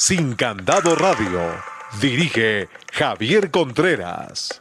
Sin Candado Radio. Dirige Javier Contreras.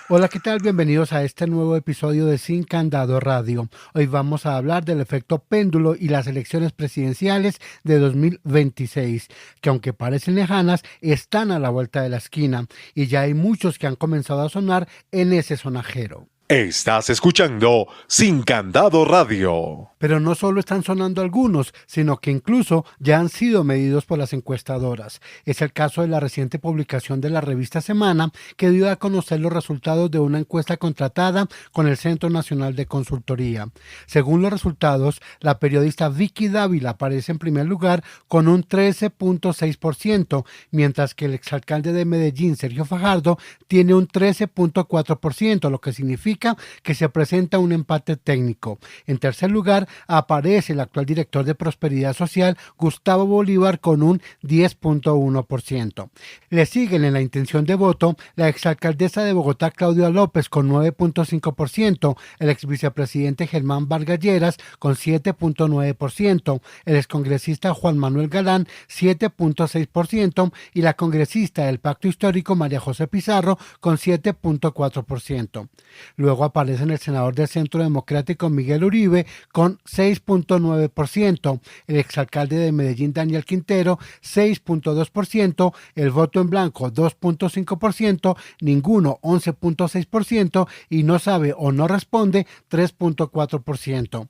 Hola, ¿qué tal? Bienvenidos a este nuevo episodio de Sin Candado Radio. Hoy vamos a hablar del efecto péndulo y las elecciones presidenciales de 2026, que aunque parecen lejanas, están a la vuelta de la esquina y ya hay muchos que han comenzado a sonar en ese sonajero. Estás escuchando Sin Candado Radio. Pero no solo están sonando algunos, sino que incluso ya han sido medidos por las encuestadoras. Es el caso de la reciente publicación de la revista Semana, que dio a conocer los resultados de una encuesta contratada con el Centro Nacional de Consultoría. Según los resultados, la periodista Vicky Dávila aparece en primer lugar con un 13.6%, mientras que el exalcalde de Medellín, Sergio Fajardo, tiene un 13.4%, lo que significa que se presenta un empate técnico. En tercer lugar, aparece el actual director de Prosperidad Social, Gustavo Bolívar, con un 10.1%. Le siguen en la intención de voto la exalcaldesa de Bogotá, Claudia López, con 9.5%, el exvicepresidente Germán Vargas Lleras, con 7.9%, el excongresista Juan Manuel Galán, 7.6%, y la congresista del Pacto Histórico, María José Pizarro, con 7.4%. Luego aparecen el senador del Centro Democrático, Miguel Uribe, con 6.9%, el exalcalde de Medellín, Daniel Quintero, 6.2%, el voto en blanco, 2.5%, ninguno, 11.6%, y no sabe o no responde, 3.4%.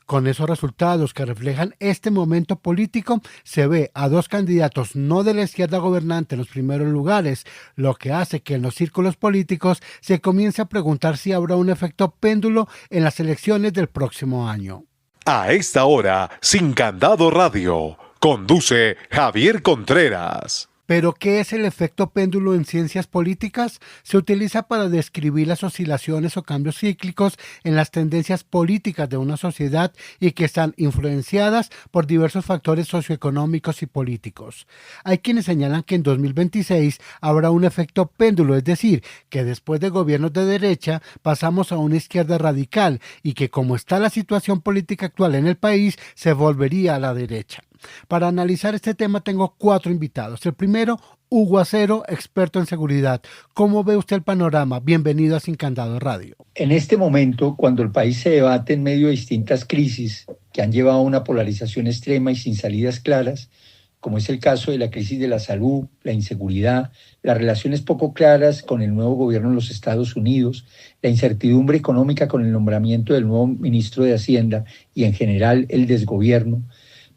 Con esos resultados que reflejan este momento político, se ve a dos candidatos no de la izquierda gobernante en los primeros lugares, lo que hace que en los círculos políticos se comience a preguntar si habrá un efecto péndulo en las elecciones del próximo año. A esta hora, Sin Candado Radio. Conduce Javier Contreras. ¿Pero qué es el efecto péndulo en ciencias políticas? Se utiliza para describir las oscilaciones o cambios cíclicos en las tendencias políticas de una sociedad y que están influenciadas por diversos factores socioeconómicos y políticos. Hay quienes señalan que en 2026 habrá un efecto péndulo, es decir, que después de gobiernos de derecha pasamos a una izquierda radical y que como está la situación política actual en el país, se volvería a la derecha. Para analizar este tema tengo 4 invitados. El primero, Hugo Acero, experto en seguridad. ¿Cómo ve usted el panorama? Bienvenido a Sin Candado Radio. En este momento, cuando el país se debate en medio de distintas crisis que han llevado a una polarización extrema y sin salidas claras, como es el caso de la crisis de la salud, la inseguridad, las relaciones poco claras con el nuevo gobierno en los Estados Unidos, la incertidumbre económica con el nombramiento del nuevo ministro de Hacienda y en general el desgobierno,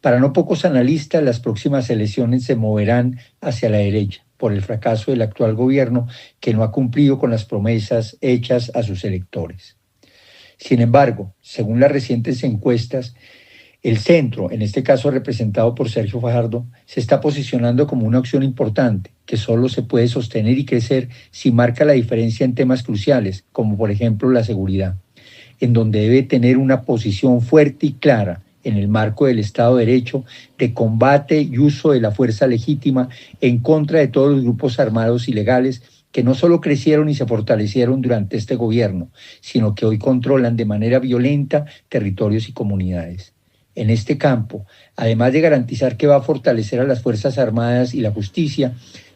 para no pocos analistas, las próximas elecciones se moverán hacia la derecha por el fracaso del actual gobierno que no ha cumplido con las promesas hechas a sus electores. Sin embargo, según las recientes encuestas, el centro, en este caso representado por Sergio Fajardo, se está posicionando como una opción importante que solo se puede sostener y crecer si marca la diferencia en temas cruciales, como por ejemplo la seguridad, en donde debe tener una posición fuerte y clara en el marco del Estado de Derecho, de combate y uso de la fuerza legítima en contra de todos los grupos armados ilegales que no solo crecieron y se fortalecieron durante este gobierno, sino que hoy controlan de manera violenta territorios y comunidades. En este campo, además de garantizar que va a fortalecer a las Fuerzas Armadas y la justicia,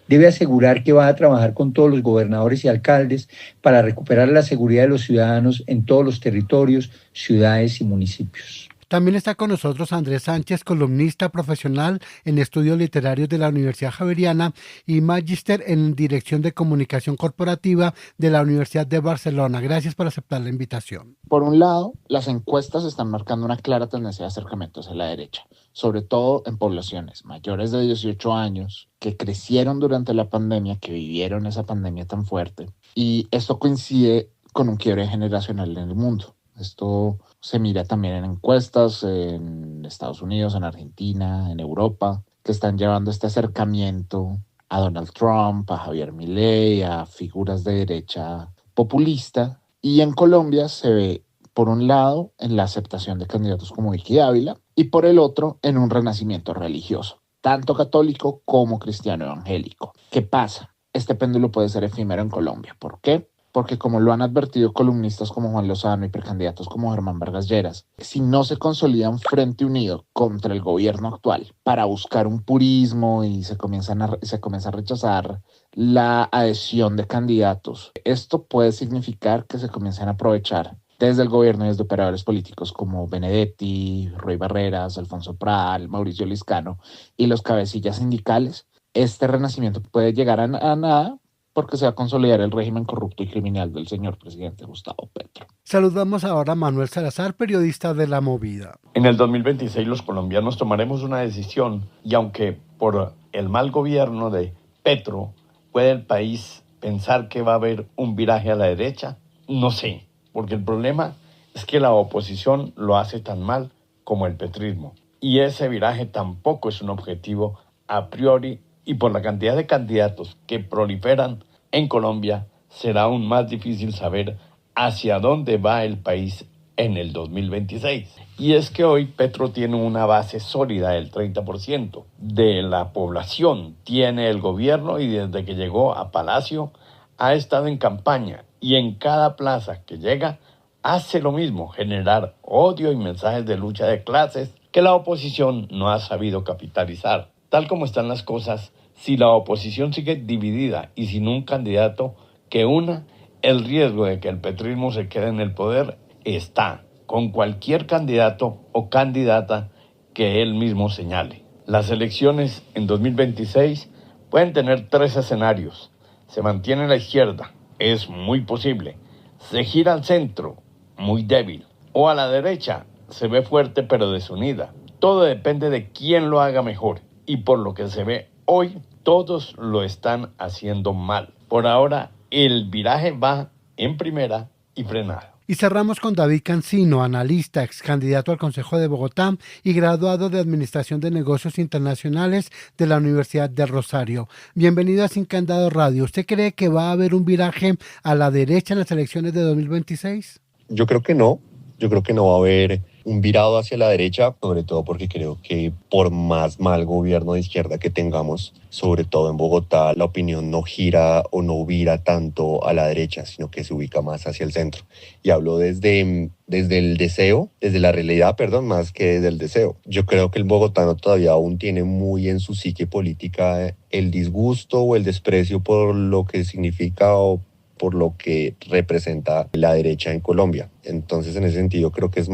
debe asegurar que va a trabajar con todos los gobernadores y alcaldes para recuperar la seguridad de los ciudadanos en todos los territorios, ciudades y municipios. También está con nosotros Andrés Sánchez, columnista profesional en estudios literarios de la Universidad Javeriana y magíster en Dirección de Comunicación Corporativa de la Universidad de Barcelona. Gracias por aceptar la invitación. Por un lado, las encuestas están marcando una clara tendencia de acercamiento hacia la derecha, sobre todo en poblaciones mayores de 18 años que crecieron durante la pandemia, que vivieron esa pandemia tan fuerte. Y esto coincide con un quiebre generacional en el mundo. Esto se mira también en encuestas en Estados Unidos, en Argentina, en Europa, que están llevando este acercamiento a Donald Trump, a Javier Milei, a figuras de derecha populista. Y en Colombia se ve, por un lado, en la aceptación de candidatos como Vicky Dávila y por el otro, en un renacimiento religioso, tanto católico como cristiano evangélico. ¿Qué pasa? Este péndulo puede ser efímero en Colombia. ¿Por qué? porque como lo han advertido columnistas como Juan Lozano y precandidatos como Germán Vargas Lleras, si no se consolida un frente unido contra el gobierno actual para buscar un purismo y se comienza a rechazar la adhesión de candidatos, esto puede significar que se comiencen a aprovechar desde el gobierno y desde operadores políticos como Benedetti, Roy Barreras, Alfonso Pral, Mauricio Liscano y los cabecillas sindicales. Este renacimiento puede llegar a nada porque se va a consolidar el régimen corrupto y criminal del señor presidente Gustavo Petro. Saludamos ahora a Manuel Salazar, periodista de La Movida. En el 2026 los colombianos tomaremos una decisión y aunque por el mal gobierno de Petro puede el país pensar que va a haber un viraje a la derecha, no sé, porque el problema es que la oposición lo hace tan mal como el petrismo y ese viraje tampoco es un objetivo a priori. Y por la cantidad de candidatos que proliferan en Colombia, será aún más difícil saber hacia dónde va el país en el 2026. Y es que hoy Petro tiene una base sólida del 30% de la población, tiene el gobierno y desde que llegó a Palacio ha estado en campaña y en cada plaza que llega hace lo mismo, generar odio y mensajes de lucha de clases que la oposición no ha sabido capitalizar. Tal como están las cosas, si la oposición sigue dividida y sin un candidato que una, el riesgo de que el petrismo se quede en el poder está con cualquier candidato o candidata que él mismo señale. Las elecciones en 2026 pueden tener 3 escenarios. Se mantiene la izquierda, es muy posible. Se gira al centro, muy débil. O a la derecha, se ve fuerte pero desunida. Todo depende de quién lo haga mejor. Y por lo que se ve hoy, todos lo están haciendo mal. Por ahora, el viraje va en primera y frenado. Y cerramos con David Cancino, analista, ex candidato al Consejo de Bogotá y graduado de Administración de Negocios Internacionales de la Universidad del Rosario. Bienvenido a Sin Candado Radio. ¿Usted cree que va a haber un viraje a la derecha en las elecciones de 2026? Yo creo que no. Yo creo que no va a haber un virado hacia la derecha, sobre todo porque creo que por más mal gobierno de izquierda que tengamos, sobre todo en Bogotá, la opinión no gira o no vira tanto a la derecha, sino que se ubica más hacia el centro. Y hablo desde el deseo, desde la realidad, más que desde el deseo. Yo creo que el bogotano todavía aún tiene muy en su psique política el disgusto o el desprecio por lo que significa o por lo que representa la derecha en Colombia. Entonces, en ese sentido, creo que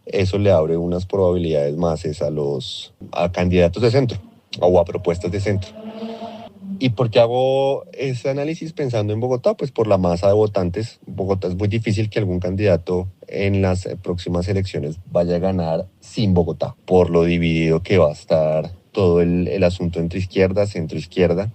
eso le abre unas probabilidades más a candidatos de centro o a propuestas de centro. ¿Y por qué hago ese análisis pensando en Bogotá? Pues por la masa de votantes. En Bogotá es muy difícil que algún candidato en las próximas elecciones vaya a ganar sin Bogotá, por lo dividido que va a estar todo el asunto entre izquierda, centro-izquierda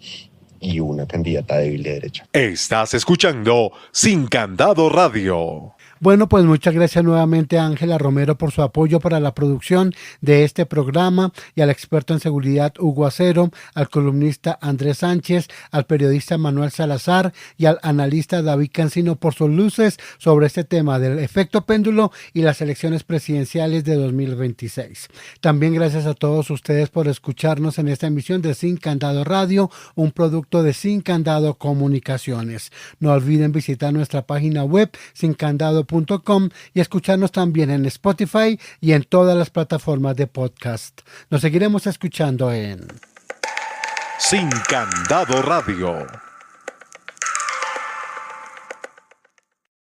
y una candidata débil de derecha. Estás escuchando Sin Candado Radio. Bueno, pues muchas gracias nuevamente a Ángela Romero por su apoyo para la producción de este programa y al experto en seguridad Hugo Acero, al columnista Andrés Sánchez, al periodista Manuel Salazar y al analista David Cancino por sus luces sobre este tema del efecto péndulo y las elecciones presidenciales de 2026. También gracias a todos ustedes por escucharnos en esta emisión de Sin Candado Radio, un producto de Sin Candado Comunicaciones. No olviden visitar nuestra página web sincandado.com y escucharnos también en Spotify y en todas las plataformas de podcast. Nos seguiremos escuchando en Sin Candado Radio.